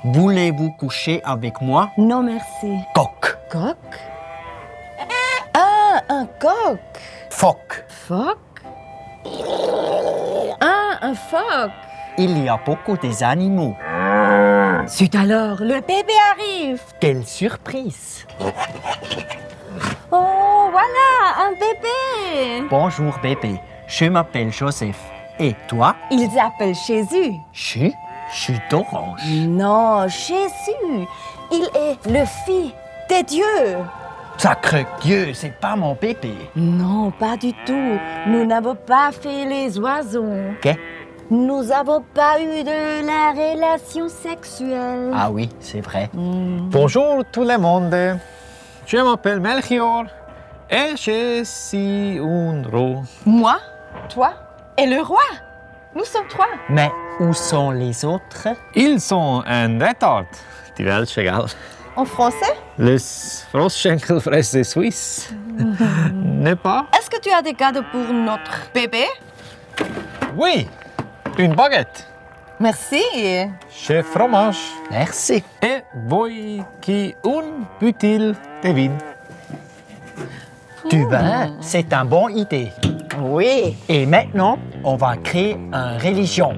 Voulez-vous coucher avec moi? Non, merci. Coq. Coq? Ah, un coq. Phoque. Phoque? Ah, un phoque. Il y a beaucoup des animaux. Zut alors, le bébé arrive. Quelle surprise! Oh, voilà, un bébé. Bonjour bébé, je m'appelle Joseph. Et toi? Ils appellent Jésus. Je suis d'orange. Non, Jésus. Il est le Fils des dieux. Sacre Dieu, c'est pas mon bébé. Non, pas du tout. Nous n'avons pas fait les oiseaux. Qu'est? Nous n'avons pas eu de la relation sexuelle. Ah oui, c'est vrai. Bonjour tout le monde. Je m'appelle Melchior et je suis un roi. Moi, toi et le roi. Nous sommes trois. Mais où sont les autres? Ils sont en retard. Die Welsche, gell? En français? Les Froschschenkelfresse Suisse. N'est pas? Est-ce que tu as des cadeaux pour notre bébé? Oui, une baguette. Merci. Chez fromage. Merci. Et voi qui un butil de vin. Du vin, c'est une bonne idée. Oui. Et maintenant, on va créer une religion.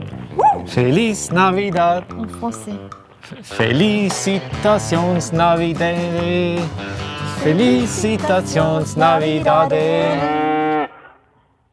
Feliz Navidad. En français. Felicitations Navidad. Felicitations Navidad.